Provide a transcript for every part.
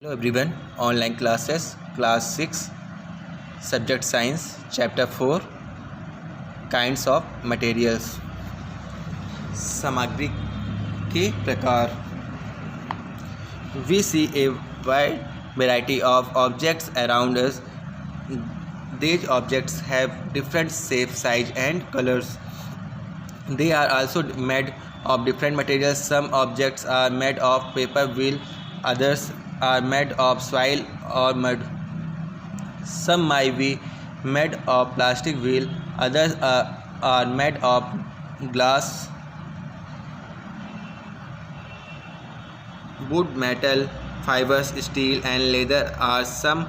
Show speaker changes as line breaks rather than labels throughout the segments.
Hello everyone, online classes, class 6, subject science, chapter 4, kinds of materials. सामग्री के प्रकार. We see a wide variety of objects around us. These objects have different shape, size and colors. They are also made of different materials. Some objects are made of paper, wool, others are made of soil or mud. Some might be made of plastic, wheel, others are made of glass, wood, metal, fibers, steel and leather are some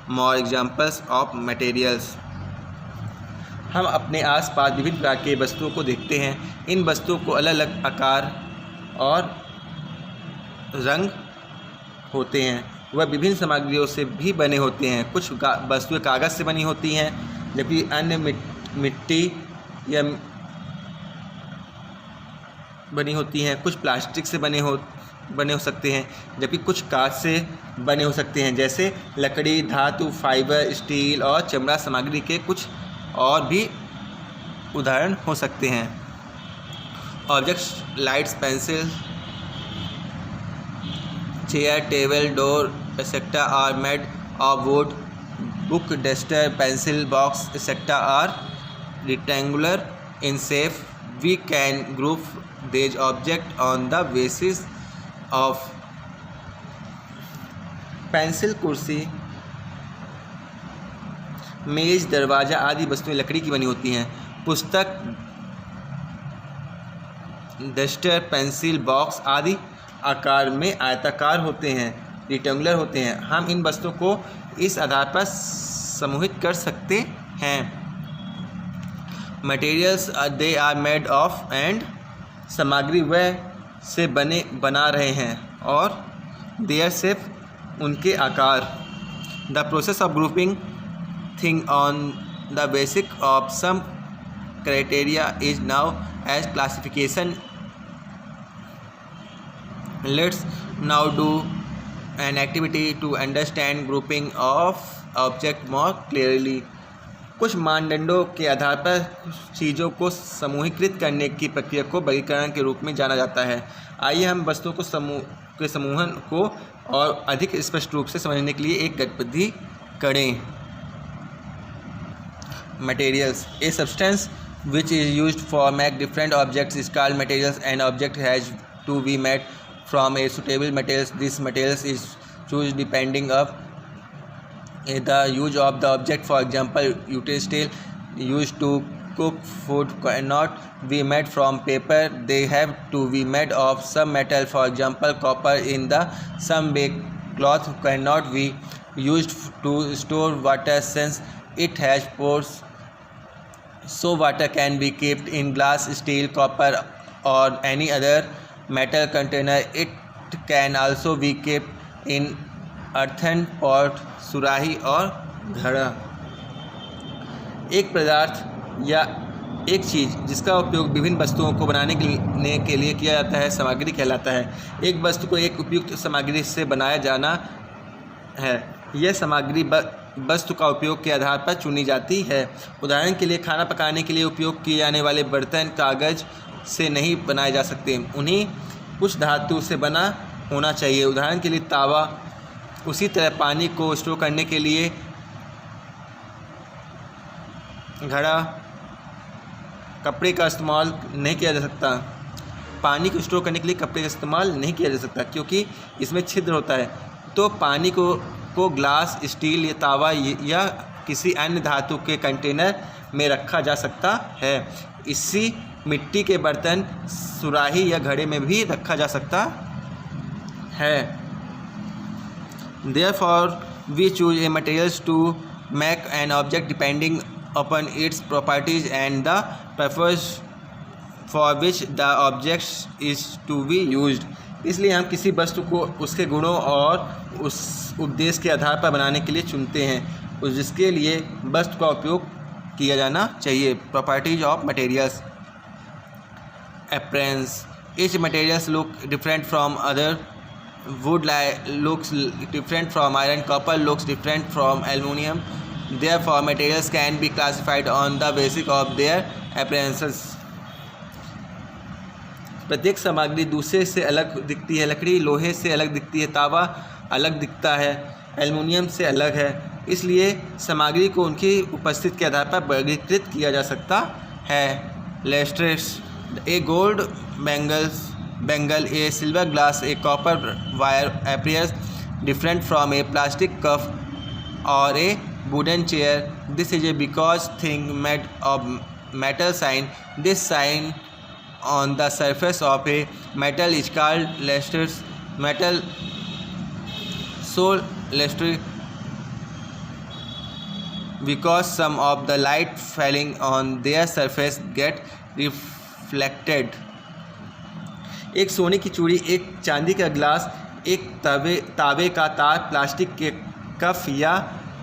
more examples of materials. हम अपने आसपास विभिन्न प्रकार के वस्तुओं को देखते हैं. इन वस्तुओं को अलग अलग आकार और रंग होते हैं. वह विभिन्न सामग्रियों से भी बने होते हैं. कुछ वस्तुएं कागज़ से बनी होती हैं, जबकि अन्य मिट्टी या बनी होती हैं. कुछ प्लास्टिक से बने हो सकते हैं, जबकि कुछ कांच से बने हो सकते हैं. जैसे लकड़ी, धातु, फाइबर, स्टील और चमड़ा सामग्री के कुछ और भी उदाहरण हो सकते हैं. Objects, lights, pencil, chair, table, door etc. are made of wood. Book, duster, pencil box etc. are rectangular in shape. We can group these objects on the basis of pencil, कुर्सी, मेज, दरवाज़ा आदि वस्तुएं लकड़ी की बनी होती हैं. पुस्तक, डस्टर, पेंसिल बॉक्स आदि आकार में आयताकार होते हैं, रेक्टेंगुलर होते हैं. हम इन वस्तुओं को इस आधार पर समूहित कर सकते हैं. Materials they are made of and सामग्री वह से बना रहे हैं और देयर शेप उनके आकार. The process of grouping thing on the basic of some criteria is now as classification. Let's now do an activity to understand grouping of object more clearly. कुछ मानदंडों के आधार पर चीज़ों को समूहीकृत करने की प्रक्रिया को वर्गीकरण के रूप में जाना जाता है. आइए हम वस्तुओं को समूहन को और अधिक स्पष्ट रूप से समझने के लिए एक गतिविधि करें. Materials. A substance which is used for make different objects is called materials. An object has to be made from a suitable materials. This materials is choose depending of the use of the object. For example, utensil used to cook food cannot be made from paper. They have to be made of some metal. For example, copper. In the some bake cloth cannot be used to store water since it has pores. So water can be kept in glass, steel, copper or any other metal container. It can also be kept in earthen pot, सुराही और घड़ा. एक पदार्थ या एक चीज़ जिसका उपयोग विभिन्न वस्तुओं को बनाने के लिए किया जाता है सामग्री कहलाता है. एक वस्तु को एक उपयुक्त सामग्री से बनाया जाना है. यह सामग्री वस्तु का उपयोग के आधार पर चुनी जाती है. उदाहरण के लिए खाना पकाने के लिए उपयोग किए जाने वाले बर्तन कागज़ से नहीं बनाए जा सकते. उन्हें कुछ धातु से बना होना चाहिए. उदाहरण के लिए तावा. उसी तरह पानी को स्टोर करने के लिए घड़ा. कपड़े का इस्तेमाल नहीं किया जा सकता. पानी को स्टोर करने के लिए कपड़े का इस्तेमाल नहीं किया जा सकता क्योंकि इसमें छिद्र होता है. तो पानी को ग्लास, स्टील या तावा या किसी अन्य धातु के कंटेनर में रखा जा सकता है. इसी मिट्टी के बर्तन, सुराही या घड़े में भी रखा जा सकता है. Therefore, we choose a materials to make an object depending upon its properties and the purpose for which the object is to be used. इसलिए हम किसी वस्तु को उसके गुणों और उस उद्देश्य के आधार पर बनाने के लिए चुनते हैं जिसके लिए वस्तु का उपयोग किया जाना चाहिए. Properties of materials. Appearance. Each materials look different from other wood looks different from iron, copper looks different from aluminum. Therefore, materials can be classified on the basis of their appearances. प्रत्येक सामग्री दूसरे से अलग दिखती है। लकड़ी लोहे से अलग दिखती है, तावा अलग दिखता है, एल्युमिनियम से अलग है। इसलिए सामग्री को उनकी उपस्थिति के आधार पर वर्गीकृत किया जा सकता है। Lustrous, a gold bangle, a silver glass, a copper wire appears different from a plastic cup or a wooden chair. This is because thing made of metal shine. This shine on the surface of a metal is called lustrous metal. So lustrous because some of the light falling on their surface get reflected. एक सोने की चूड़ी, एक चांदी का गिलास, एक तावे का तार, प्लास्टिक के कप या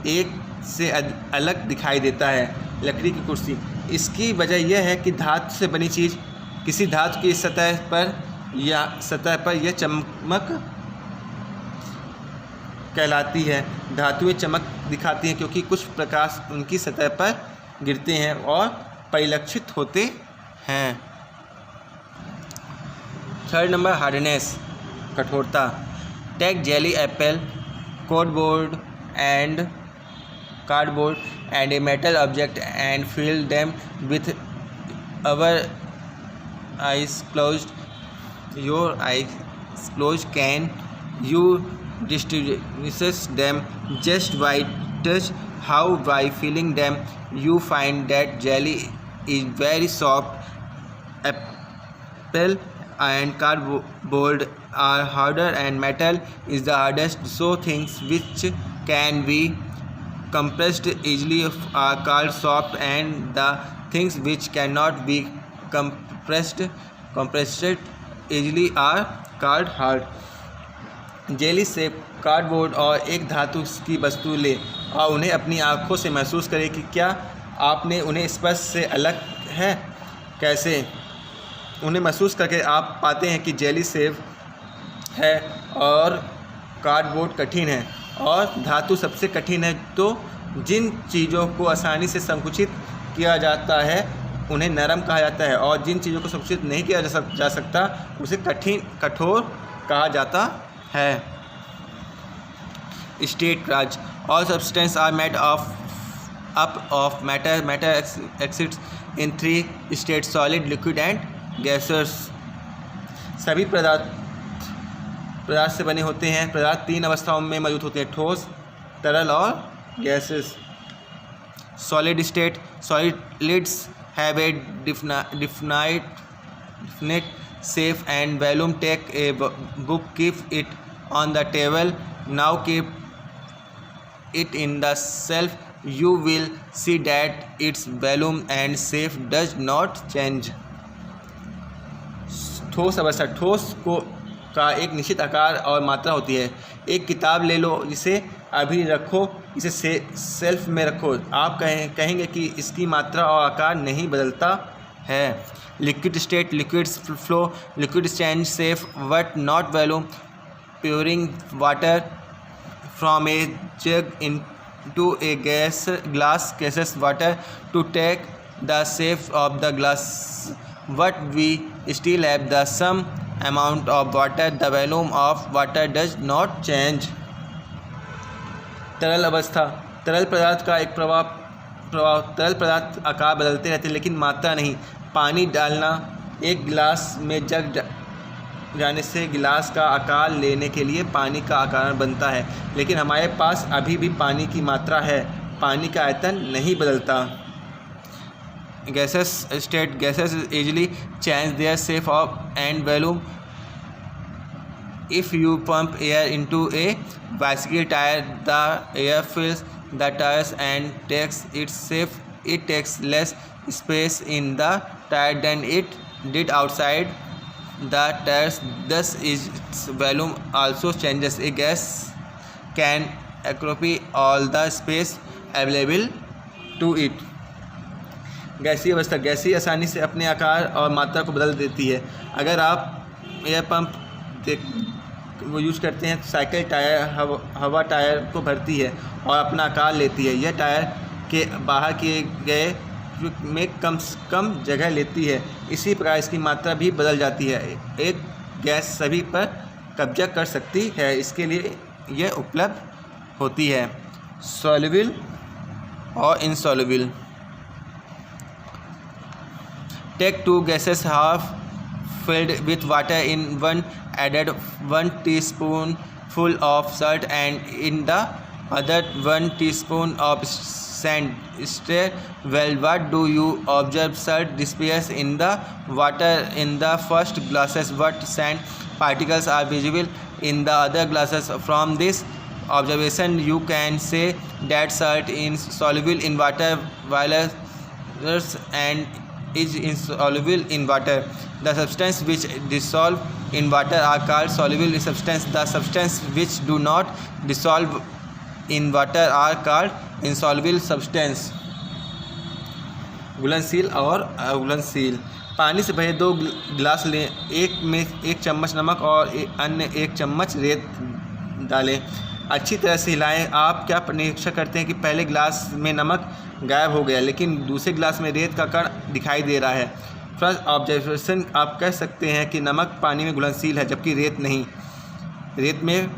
एक से अलग दिखाई देता है। लकड़ी की कुर्सी, इसकी वजह यह है कि धातु से बनी चीज़ किसी धातु की सतह पर यह चमक कहलाती है। धातुएं चमक दिखाती हैं क्योंकि कुछ प्रकाश उनकी सतह पर गिरते हैं और परिलक्षित होते हैं। थर्ड नंबर, हार्डनेस, कठोरता। Take jelly apple, cardboard and a metal object and feel them with our eyes closed. Your eyes closed, can you distinguish them just by touch? How? By feeling them. You find that jelly is very soft. Apple and cardboard are harder and metal is the hardest. So things which can be compressed easily are called soft, and the things which cannot be compressed easily are called hard. Jelly से cardboard और एक धातु की वस्तु ले और उन्हें अपनी आँखों से महसूस करें कि क्या आपने उन्हें स्पर्श से अलग है। कैसे? उन्हें महसूस करके आप पाते हैं कि जेली सेब है और कार्डबोर्ड कठिन है और धातु सबसे कठिन है। तो जिन चीज़ों को आसानी से संकुचित किया जाता है उन्हें नरम कहा जाता है और जिन चीज़ों को संकुचित नहीं किया जा सकता उसे कठोर कहा जाता है। स्टेट राज, all substances are made up of matter. Matter exists in 3 states, solid, liquid and gases. सभी पदार्थ से बने होते हैं। पदार्थ 3 अवस्थाओं में मौजूद होते हैं, ठोस, तरल और gases. Solid state, solids have a definite shape and volume. Take a book, keep it on the table, now keep it in the shelf. You will see that its volume and shape does not change. ठोस अवस्था, ठोस का एक निश्चित आकार और मात्रा होती है। एक किताब ले लो, जिसे अभी रखो, इसे सेल्फ में रखो, आप कहेंगे कि इसकी मात्रा और आकार नहीं बदलता है। Liquid state, liquids flow, liquid change shape but not volume. pouring water from a jug into a glass causes water to take the shape of the glass, but we still have the some amount of water. The volume of water does not change. तरल अवस्था, तरल पदार्थ का एक प्रवाह तरल पदार्थ आकार बदलते रहते हैं लेकिन मात्रा नहीं। पानी डालना, एक गिलास में जग जाने से गिलास का आकार लेने के लिए पानी का आकार बनता है, लेकिन हमारे पास अभी भी पानी की मात्रा है, पानी का आयतन नहीं बदलता। Gases state, gases easily change their shape of and volume. If you pump air into a bicycle tire, the air fills the tires and takes its shape. It takes less space in the tire than it did outside the tires, thus its volume also changes. A gas can occupy all the space available to it. गैसीय अवस्था, गैसीय आसानी से अपने आकार और मात्रा को बदल देती है। अगर आप एयर पंप वो यूज़ करते हैं। साइकिल टायर हवा टायर को भरती है और अपना आकार लेती है। यह टायर के बाहर किए गए में कम से कम जगह लेती है। इसी प्रकार इसकी मात्रा भी बदल जाती है। एक गैस सभी पर कब्जा कर सकती है, इसके लिए यह उपलब्ध होती है। सॉल्युबल और insoluble. Take 2 gases half filled with water in one, added 1 teaspoonful of salt and in the other 1 teaspoon of sand. Stir well. What do you observe? Salt disappears in the water in the first glasses. What sand particles are visible in the other glasses? From this observation you can say that salt is soluble in water while and is insoluble in water. The substance which dissolve in water are called soluble substance. The substance which do not dissolve in water are called insoluble substance. घुलनशील और अघुलनशील। पानी से भरे 2 गिलास लें, एक में 1 चम्मच नमक और अन्य 1 चम्मच रेत डालें। अच्छी तरह से हिलाएं। आप क्या निरीक्षण करते हैं कि पहले गिलास में नमक गायब हो गया, लेकिन दूसरे गिलास में रेत का कण दिखाई दे रहा है। फर्स्ट ऑब्जर्वेशन, आप कह सकते हैं कि नमक पानी में घुलनशील है जबकि रेत नहीं। रेत में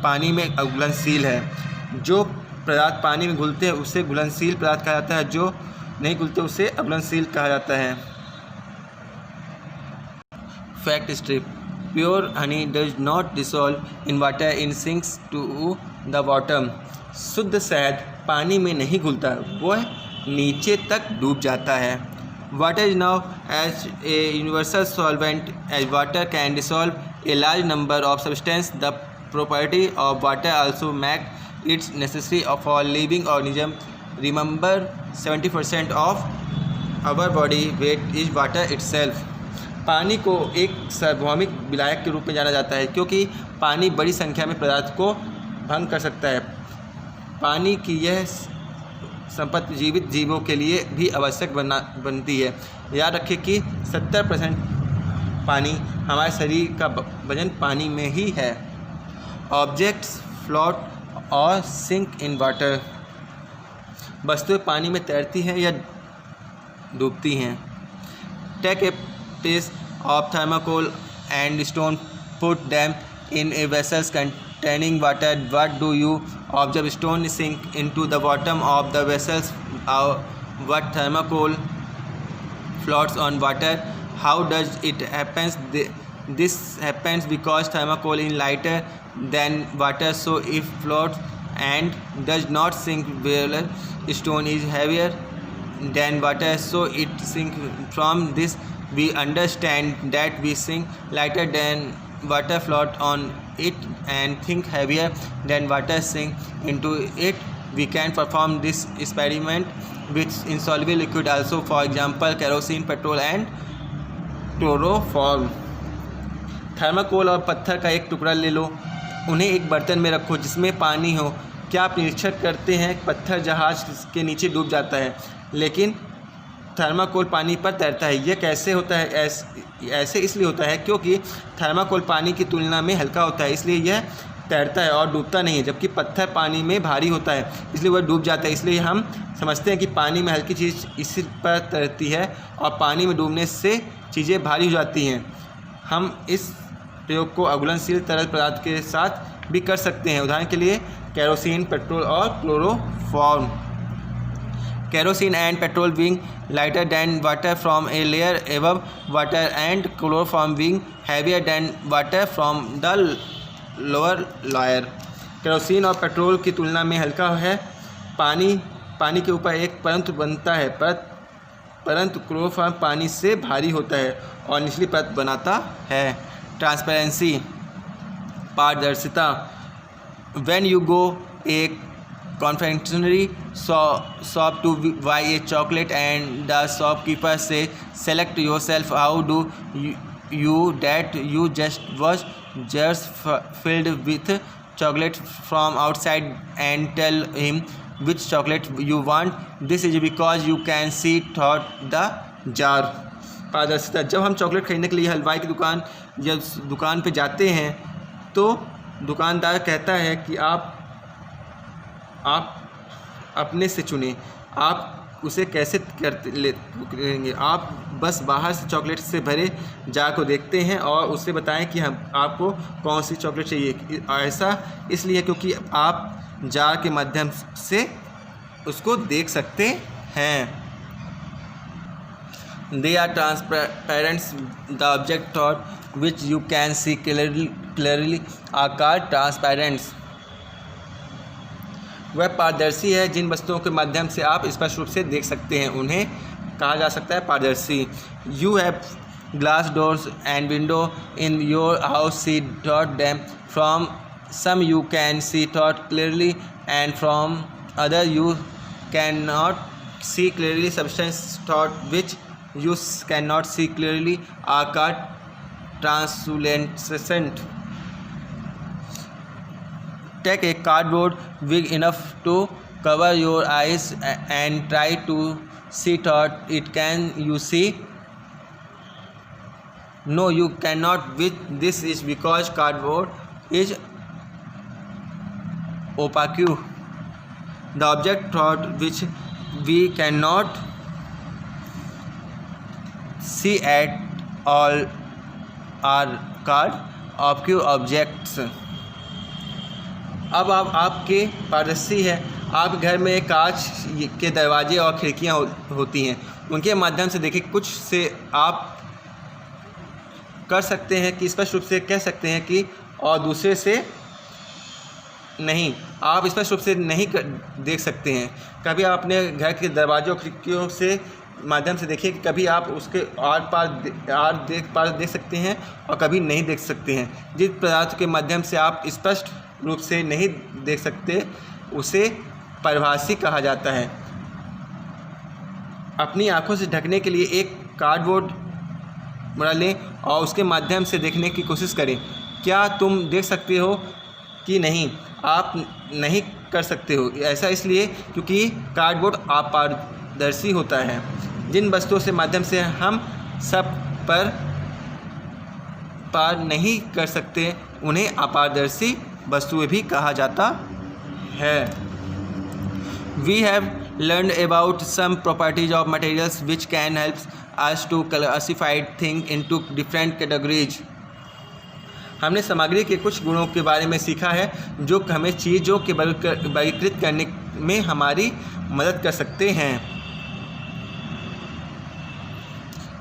पानी में अघुलनशील है। जो पदार्थ पानी में घुलते हैं उसे घुलनशील पदार्थ कहा जाता है, जो नहीं घुलते उसे अघुलनशील कहा जाता है। Fact strip. Pure honey does not dissolve in water and sinks to the bottom. शुद्ध शहद पानी में नहीं घुलता, वह नीचे तक डूब जाता है। Water is now as a universal solvent as water can dissolve a large number of substances. The property of water also makes it necessary for living organism. Remember, 70% of our body weight is water itself. पानी को एक सार्वभौमिक विलायक के रूप में जाना जाता है क्योंकि पानी बड़ी संख्या में पदार्थ को भंग कर सकता है। पानी की यह संपत्ति जीवित जीवों के लिए भी आवश्यक बनती है। याद रखें कि 70% पानी, हमारे शरीर का वजन पानी में ही है। ऑब्जेक्ट्स फ्लोट और सिंक इन वाटर। वस्तुएं पानी में तैरती हैं या डूबती हैं। Take a piece of thermocol and stone, put them in a vessel containing water. What do you observe? Stone sink into the bottom of the vessels. What thermocol floats on water? How does it happen? This happens because thermocol is lighter than water, so it floats and does not sink. Where stone is heavier than water, so it sinks. From this we understand that we sink lighter than water, float on it, and think heavier than water, sink into it. We can perform this experiment with insoluble liquid also, for example kerosene, petrol and chloroform. Thermocol और पत्थर का एक टुकड़ा ले लो, उन्हें एक बर्तन में रखो जिसमें पानी हो। क्या आप निरीक्षण करते हैं पत्थर जहाज के नीचे डूब जाता है लेकिन थर्माकोल पानी पर तैरता है? यह कैसे होता है? ऐसे इसलिए होता है क्योंकि थर्माकोल पानी की तुलना में हल्का होता है, इसलिए यह तैरता है और डूबता नहीं है, जबकि पत्थर पानी में भारी होता है इसलिए वह डूब जाता है। इसलिए हम समझते हैं कि पानी में हल्की चीज़ इसी पर तैरती है और पानी में डूबने से चीज़ें भारी हो जाती हैं। हम इस प्रयोग को अघुलनशील तरल पदार्थ के साथ भी कर सकते हैं। उदाहरण के लिए केरोसिन, पेट्रोल और chloroform. Kerosene and petrol being lighter than water from a layer above water, and chloroform being heavier than water from the lower layer. Kerosene और पेट्रोल की तुलना में हल्का है। पानी के ऊपर एक परत बनता है, परंतु क्लोरोफॉर्म पानी से भारी होता है और निचली परत बनाता है। ट्रांसपेरेंसी, पारदर्शिता। When you go a confectionery shop to buy a chocolate and the shopkeeper say select yourself, how do you that? You just was just filled with chocolate from outside and tell him which chocolate you want. This is because you can see through the jar. पारदर्शिता। जब हम chocolate खरीदने के लिए हलवाई की दुकान या दुकान पे जाते हैं तो दुकानदार कहता है कि आप अपने से चुनें, आप उसे कैसे लेंगे। आप बस बाहर से चॉकलेट से भरे जार को देखते हैं और उससे बताएं कि हम आपको कौन सी चॉकलेट चाहिए। ऐसा इसलिए क्योंकि आप जार के माध्यम से उसको देख सकते हैं। They are transparent. The object thought which you can see clearly are called transparent. वह पारदर्शी है जिन वस्तुओं के माध्यम से आप स्पष्ट रूप से देख सकते हैं, उन्हें कहा जा सकता है पारदर्शी। You have glass doors and window in your house. See through them. From some you can see through clearly, and from other you cannot see clearly. Substance through which you cannot see clearly are called translucent. Take a cardboard big enough to cover your eyes and try to see through it. Can you see? No, you cannot. This is because cardboard is opaque. The object through which we cannot see at all are called opaque objects. अब आपके पारदर्शी है। आप घर में कांच के दरवाजे और खिड़कियां होती हैं, उनके माध्यम से देखिए कुछ से आप कर सकते हैं कि स्पष्ट रूप से कह सकते हैं कि, और दूसरे से नहीं, आप स्पष्ट रूप से नहीं देख सकते हैं। कभी आप अपने घर के दरवाज़ों खिड़कियों से माध्यम से देखिए कि कभी आप उसके आर पार देख सकते हैं और कभी नहीं देख सकते हैं। जिस पदार्थ के माध्यम से आप स्पष्ट रूप से नहीं देख सकते उसे परिभाषी कहा जाता है। अपनी आँखों से ढकने के लिए एक कार्डबोर्ड बना लें और उसके माध्यम से देखने की कोशिश करें। क्या तुम देख सकते हो कि नहीं? आप नहीं कर सकते हो। ऐसा इसलिए क्योंकि कार्डबोर्ड अपारदर्शी होता है। जिन वस्तुओं से माध्यम से हम सब पार नहीं कर सकते उन्हें अपारदर्शी वस्तुएं भी कहा जाता है। We have learned about some properties of materials which can help us to classify things into different categories. हमने सामग्री के कुछ गुणों के बारे में सीखा है जो हमें चीज़ों के वर्गीकृत करने में हमारी मदद कर सकते हैं।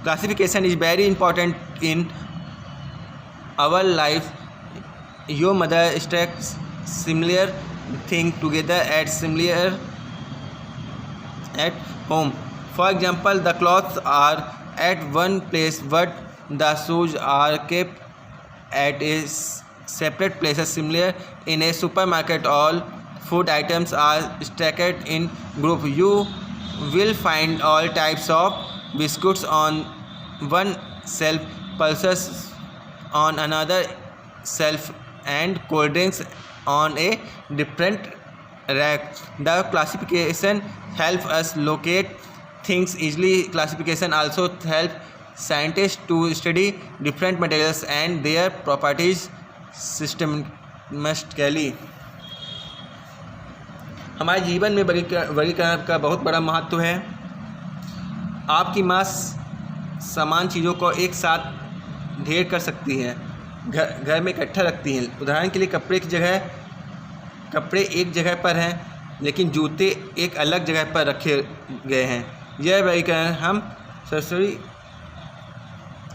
Classification is very important in our life. Your mother stacks similar things together at home. For example, the clothes are at one place but the shoes are kept at a separate places. Similar in a supermarket, all food items are stacked in group. You will find all types of biscuits on one shelf, pulses on another shelf, and cold drinks on a different rack. The classification helps us locate things easily. Classification also helps scientists to study different materials and their properties systematically. हमारे जीवन में वर्गीकरण का बहुत बड़ा महत्व है। आपकी माँ समान चीज़ों को एक साथ ढेर कर सकती हैं, घर में इकट्ठा रखती हैं। उदाहरण के लिए कपड़े एक जगह पर हैं लेकिन जूते एक अलग जगह पर रखे गए हैं। यह वर्गीकरण हम सरसरी।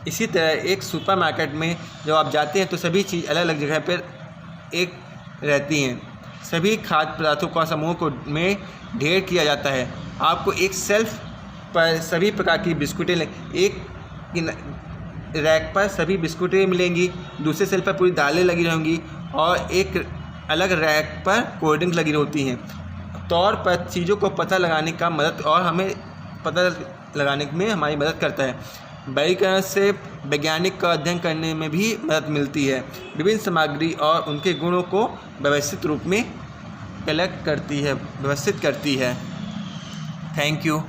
इसी तरह एक सुपरमार्केट में जब आप जाते हैं तो सभी चीज़ अलग अलग जगह पर एक रहती हैं। सभी खाद्य पदार्थों का समूह को में ढेर किया जाता है। आपको एक शेल्फ पर सभी प्रकार की बिस्कुटें, एक रैक पर सभी बिस्कुटें मिलेंगी, दूसरे शेल्फ पर पूरी दालें लगी रहेंगी और एक अलग रैक पर कोल्ड ड्रिंक लगी होती हैं। तौर पर चीज़ों को पता लगाने का मदद और हमें पता लगाने में हमारी मदद करता है। वर्गीकरण से वैज्ञानिक का अध्ययन करने में भी मदद मिलती है। विभिन्न सामग्री और उनके गुणों को व्यवस्थित रूप में व्यवस्थित करती है। Thank you.